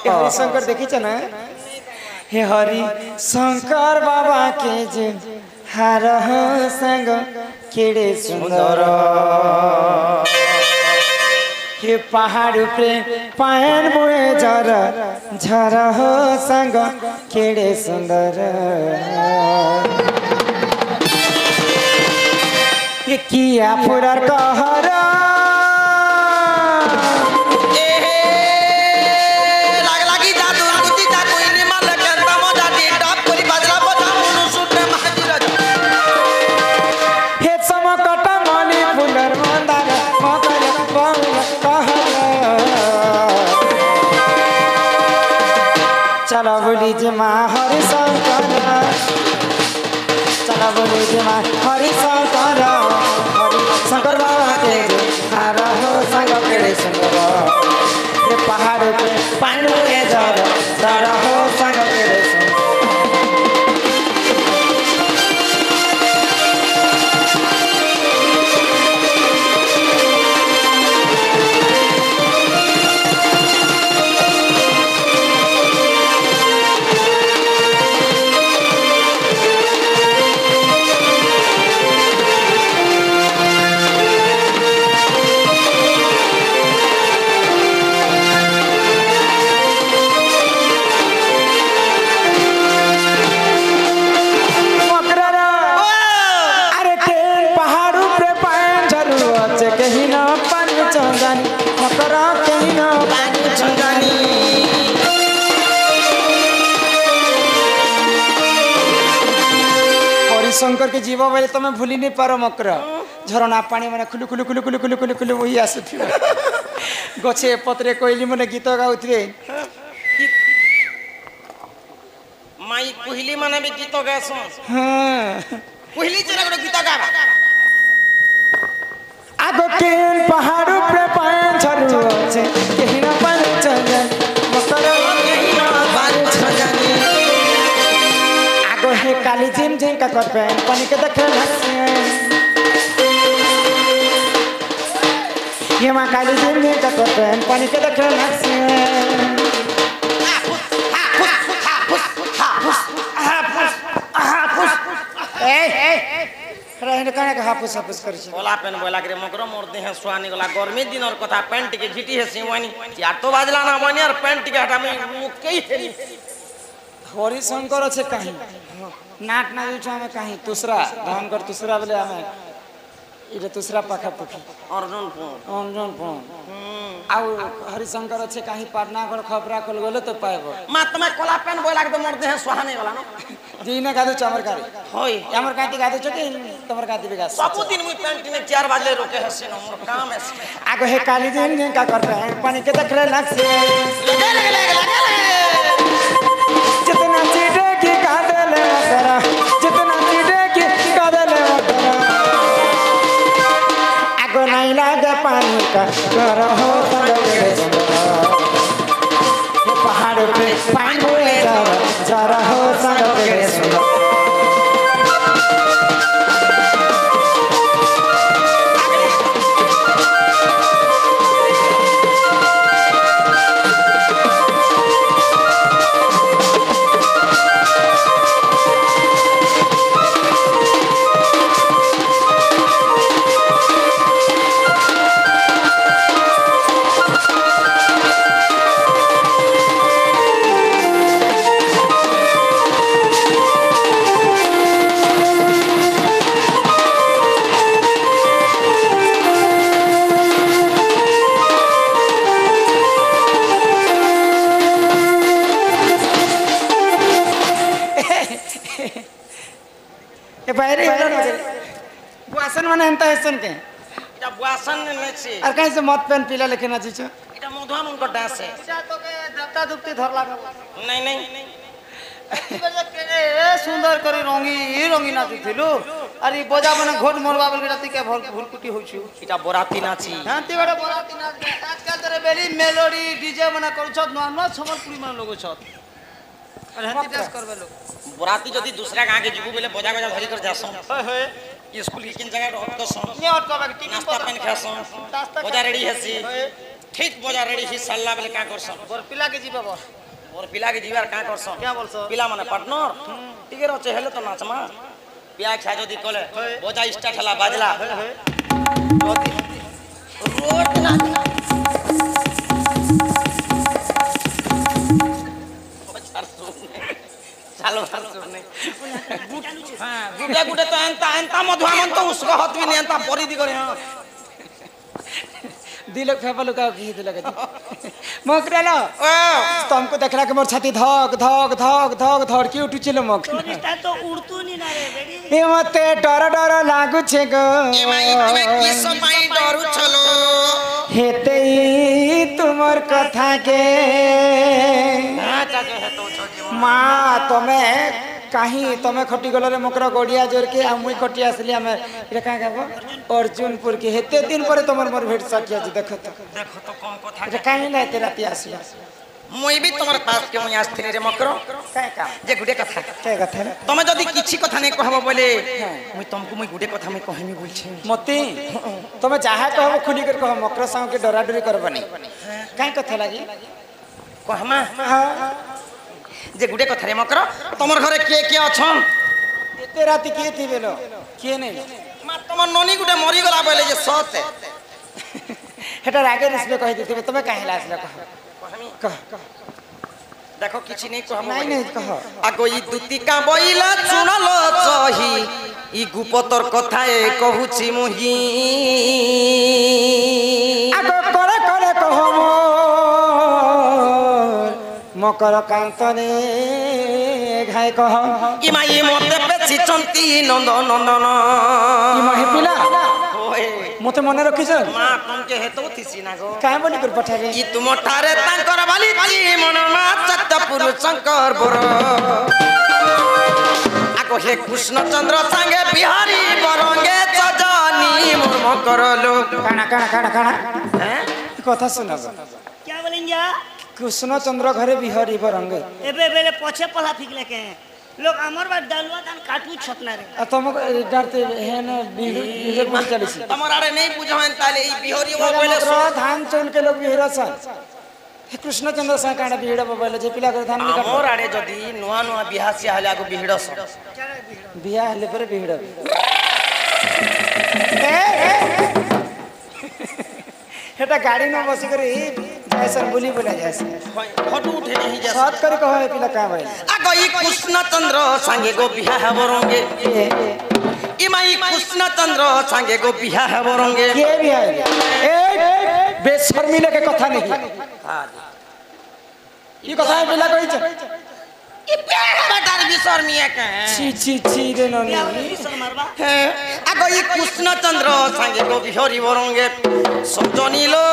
हरिशंकर देखी छ ना हे हरि शंकर बाबा के जे हार संग केड़े सुंदर हे पहाड़ पे पायन मुए झर झर हो संग केड़े सुंदर ये किया फुरर कहर चला बोली जे माँ हरि शंकर चला बोली जे माँ हरि शंकर हरि शंकर बाबा के हार हो संग केड़े सुंदर ये पहाड़ पे पानी के जर जर हो संग केड़े सुंदर शंकर के जीव बेले तुम भूली नहीं पार मकर झरणा पानी मैंने खुलु खुलु खुलु खुलु खुलु खुलु खुलु वही आसुथि गछे पत्रे कोइली मैंने गीत गाउथिबे माई कोइली माने भी गीत गासो हां कोइली चला गो गीत गाबा आगो केन पहाड़ पे पान झरू छे केहिना पान चलन मकर केहिना पान छजानी आगो हे काली झिम झिम का करबे पानी के देखे हंसे ये मां काली झिम झिम का करबे पानी के देखे हंसे रहने कने का हापुस हापुस कर छी बोला पेन बोला करे मकरो मोर देह सुआनी गला गर्मी दिन और कथा पेंट के झिटी है सिवानी यार तो बाजला ना मानी और पेंट के हटा में मुकई हेली हरि शंकर अच्छे कहीं नाट ना जो हमें कहीं दूसरा धान कर दूसरा बोले हमें इधर दूसरा पाखा पखी अर्जुन पो आउ हरि शंकर अच्छे कहीं पाटना कर खबरा कल गले तो पाएबो मा तमे कोला पेन बोला के मोर देह सुहाने गला न जी ना गादो चामर कारी होय हमर काटी गादो चके तमर काटी बेगा सब दिन मुई पेंट में 4 बजे रोके हसे न मोर काम है आगो हे काली दिन का करते हैं पानी के देखले लगसे लगे जितना चीटे की कादले मकरा जितना चीटे की कादले मकरा आगो नहीं लागे पानी का कर हो संगे ये पहाड़ पे पानी हुए जरा हो संगे बाहरी बुआसन माने हंता हैसन के इटा बुआसन ने छी और कहीं से मत पेन पीला लेके ना जीचो इटा मधुआन उनको डांस है इटा तो के देवता दुप्ती धरला नहीं बजे के सुंदर करी रंगी नाची थिलु अरे बोजा माने घोट मोरबा बोल के राती के भुलकुटी होछु इटा बोराती नाची हां ती बड़े बोराती नाच आजकल तेरे बेली मेलोडी डीजे माने करछत नॉर्मल समलपुरी माने लोग छत और हंती डांस करबे लोग बोराती जदी दूसरा गांव के जीबू बेले बोजा बोजा धरी कर जासो होय स्कूल किन जगह रहत तो सो ने और कबा के टिकट नाश्ता पेन खासो बोजा रेडी हसी ठीक बजा रेडी हि साला बेले का करस गोर पिला के जीबे बो और पिला के जीवार का करस क्या बोलছো पिला माने पार्टनर टिके रचे हेले तो नाचमा पिया खा जदी कोले बजा स्टार्ट हला बाजला रोज ना चलो सुनने हां गुटे गुटे तो एंता मधुआमन तो उसको हत भी नहीं एंता परिधि करे हां दिल फेबल का की दिल का मकरालो तुमको देखला के मोर छाती धक धक धक धक धड़की उठुचिल मक तो रिश्ता तो उड़तू नहीं ना रे बेडी ए मते डर डर लागु छे गो ए माई तुम्हें किस माई डरू छलो हेते तुमर कथा के अच्छा जो है तो छोटी माँ तुम्हें कहीं तुम्हें खटी गलरे मकर गड़िया जोर के आ मुई खटी आसली हमें रेखा गाबो अर्जुनपुर के हेते दिन पर तुमर मोर भेट सकिया जी देखो तो कौन कथा रे काहे ना ते राती आसीला मुई भी तुम्हारे पास क्यों आस्थिनी रे मकरो काय काम जे गुडे कथा काय कथा रे तमे जदी किछि कथा नै कहबो बोले मुई तुमको मुई गुडे कथा मैं कहमी बोलछे मती तुम्हें चाहे कहबो खुली कर कह मकर संग के डराडरी करबनी काय कथा लागी कहमा हां जे गुडे कथा रे मकरो तमर घरे के अछन एते राती के थी बेलो के नहीं मा तमर ननी गुडे मरी गला बोले जे सत हेटा रागे रिसबे कहि देते तुम्हें काहे लासला कह कह देखो किछि नै कहबो नहीं नहीं कह आगो ई दुतिका बइला सुनल चही ई गुपतर कथाए कहूछि मुही आगो करे करे कह मकर कांतने घाय कह ई माई मते पेछि चंती नंद नंदन ई महे पिला होए मते मने रखिस मा तुमके हेतु थिसी ना गो काय बोली कर पठारे ई तुम ठारे तांकर बाली ती मन मा चत्त पुरुष शंकर बर आगो हे कृष्ण चंद्र संगे बिहारी बरंगे सजनी मोर मकरलो काना काना काना काना हैं कथा सुनब क्या बोलेंगे कृष्ण चंद्र घरे बिहारी बरंगे एबे बेले पछे पला फिकले के लोग हमर बात डालवा दान काटू छपना रे आ तुम डरते है न बिहे बोल चलिस तमरारे नहीं बुझहन ताले ई बिहारी वो बोले धान चोल के लोग बिहरा सा कृष्ण चंद्र सा काना बिहड़ा बोले जे पिला कर धान निकाल मोर आड़े जदी नुआ नुआ बिहासी हले आगो बिहड़स बिया हले पर बिहड़ा हेटा गाड़ी न बसी करे जैसन बोली बोला जैसे फोटो उठे नहीं जा साथ कर कहो पिला का भाई आगो ई कृष्ण चंद्र संगे गो बिहा बरंगे ई माई कृष्ण चंद्र संगे गो बिहा बरंगे के भी है ए बेशर्मी लेके कथा नहीं हां ई कथा है पिला कहि छ ई बेटार बिशर्मिया के छी छी छी रे ननी क्या बोले किशन मारबा आगो ई कृष्ण चंद्र संगे गो बिहारी बरंगे सजनी लो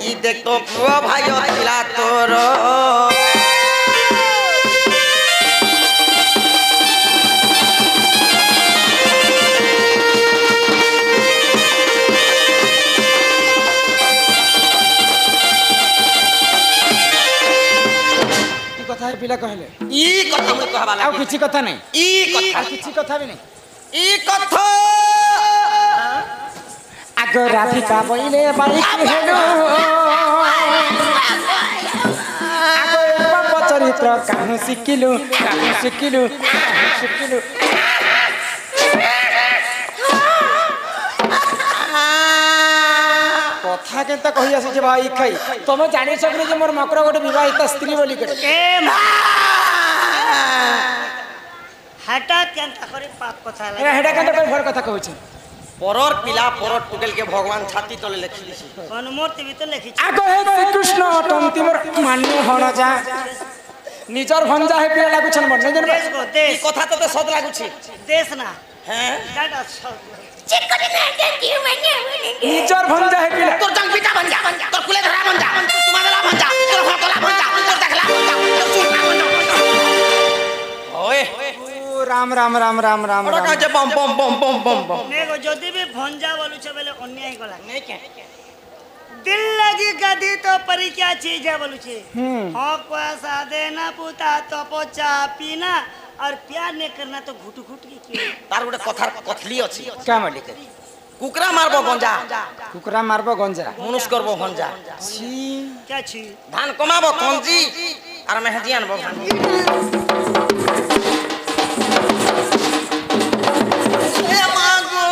ई देख तो पुआ भाई दिला तोर कथा है पिला कहले ई कथा मुई कहबा आ लागी किछि कथा नहीं ई कथा किछि कथा भी नहीं ई कथा आगो राधिका बइले बाइक हेलो आगो बाप चरित्र काहु सिकिलु कथा केनता कहि आसे जे भाई खाई तुम जानि सकले जे मोर मकर गोटे विवाहित स्त्री बोली करे ए मां हटा केनता करे पाप कथा ए लागे हेडा केनता कोई भर कथा कहू छ परर पिला परर टुकेल के भगवान छाती तले लिखि दिछि अनुमूर्ति भी तो लिखी आगो हे श्री कृष्ण तंती मोर मान्य हण जा निजर भंजा हे पिला लागु छन मन जन देश को ई देश कथा तते सद लागु छी देश ना हैं गाड़ा सब निजर भंजा हे पिला तोर जंग पिता बन जा तोर कुले धरा बन जा तोर तुमादला बन जा तोर होतला बन जा तोर देखला बन जा तोर सुना बन जा ओए राम राम राम राम राम ओरा का जे बम बम बम बम बम बम नेगो जदी भी भंजा बोलु छ बेले अन्याय गला नहीं के दिल लगी गदी तो परी क्या चीज है बोलु छ हक पैसा देना पुता तो पोचा पीना और प्यार नहीं करना तो घुट घुट के क्यों तार गोटे कथार कथली अछि क्या मालिक कुकरा मारबो गंजा कुकरा मारबो गंजा मनुष करबो हंजा छी क्या छी धान कमाबो कंजी और मेहदी आनबो ए मागो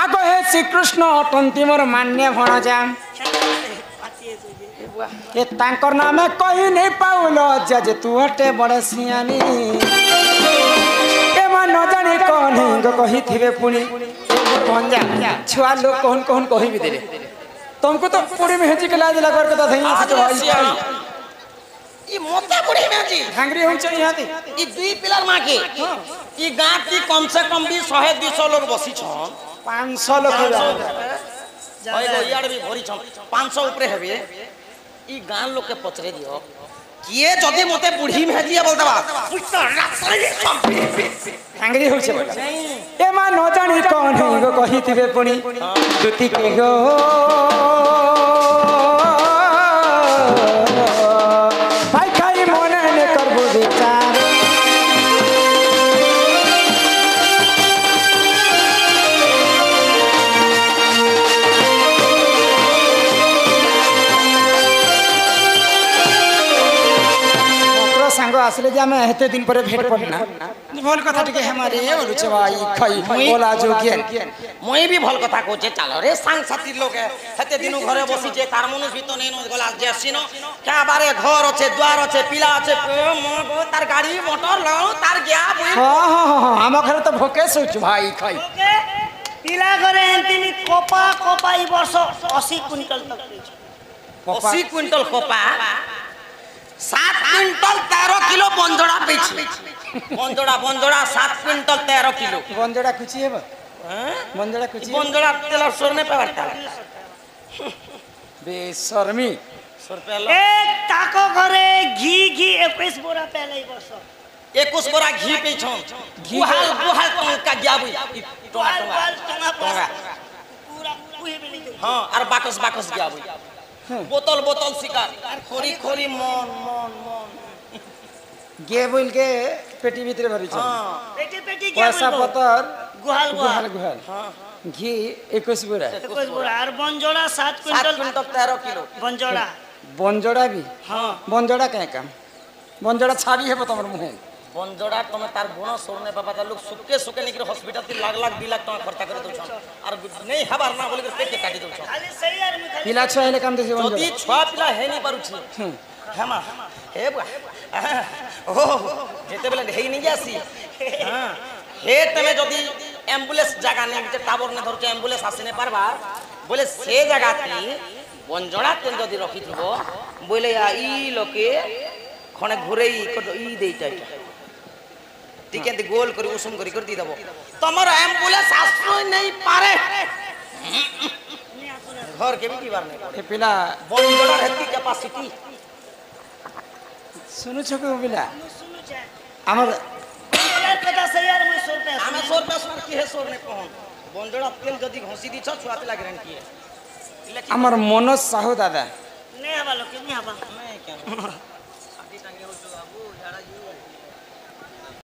आगो हे श्री कृष्ण अटंती मोर मान्य भणजा ए तांकर नामे कही नहीं पाउलो जे तू हटे बड़े सियानी ए मन न जानी कौन गो कही थिबे पुनी भंजा छुआ लोग कौन कौन कही भी देले तुमको तो पूरी मेहजी के लाज लगा कर था यहां से भाई ई मोटा बुढ़ी में जी हांगरी होई छ यहां ई दुई पिलर मां के ई गांव की कम से कम भी 100 200 लोग बसी छन 500 लोग हो जाए ओइ लो यार भी भरी छन 500 ऊपर हेबे ई गांव लोग के पचरे दियो किए जदी मते बुढ़ी में दिया बोलतबा हांगरी होई छ ए मा न जानी कौन गो कही थिबे पुनी दुती के गो भाई खाई मने ने करबो विचार सांग आसले जे हमें हेते दिन पर भेट पड़ना भल कथा टिके हमारे बोलु छ भाई खई बोला जो ज्ञान মই भी भल कथा कोचे चलो रे संग साथी लोग हेते दिनु घरे बसी जे तार मनुष्य भी तो नहीं न गला जेसिनो क्या बारे घर আছে द्वार আছে पिला আছে मगो तार गाड़ी मोटर लाओ तार गया हां हां हां हम घर तो भोके सोच भाई खई ओके पिला करे एंतिनी कोपा कोपा ई वर्ष 80 क्विंटल तक 80 क्विंटल कोपा 7 क्विंटल 13 किलो बंजोड़ा बेची बंजोड़ा 7 क्विंटल 13 किलो बंजोड़ा कुची है बंजोड़ा कुची बंजोड़ा तेल सोरने पे बढ़ता बेशर्मी ₹100 एक ताको करे घी 21 बोरा पहले ही वर्ष 21 बोरा घी पे छन गुहाल का जाबई टोंगा पूरा उहे भी नहीं हां और बाकस जाबई बोतल शिकार खोरी मन गे बोल के पेटी भीतर भरी छ पेटी क्या पैसा पतर गुहाल हां घी 21 बोरा 21 बोरा और बंजोड़ा 7 क्विंटल 13 किलो बंजोड़ा भी हां बंजोड़ा कहे काम बंजोड़ा छाड़ी है तमर मुहे बंजोड़ा तुम तार गुण सोरने बाबा लोग सुके निकरे हॉस्पिटल से लाख 2 लाख टका खर्चा करे दो छन और नहीं हबार ना बोले पेट के काटी दो छन खाली सही यार में पिला छले काम देसी बंजोड़ा जदी छुआ पिला है नहीं पारु छी हेमा हे बुआ ओ जेते बेले हेई नहीं जासी हां हे तमे जदी एम्बुलेंस जगह ने जे टावर ने धरछ एम्बुलेंस आसीने पारबा बोले से जगह ती बंजोड़ा तेल जदी रखी थबो बोले या ई लोके खणे घुरेई ई देइटा टिके दे गोल करी उसूम करी कर दी दबो तमर एम्बुलेंस आसो नहीं पारे घर के भी दीवार नहीं पड़े पिला बंजोड़ा रहती कैपेसिटी सुनु छ को पिला सुनु चाहे हमर पता सही यार में 100 रुपया हमें 100 रुपया सुन की है 100 ने पहुंच बंजोड़ा तेल जदी घसी दी छ छुआ पे लाग गारंटी है हमर मनोज साहू दादा नहीं हवा लोग नहीं हवा नहीं क्या शादी टांगे हो जो बाबू यारा जी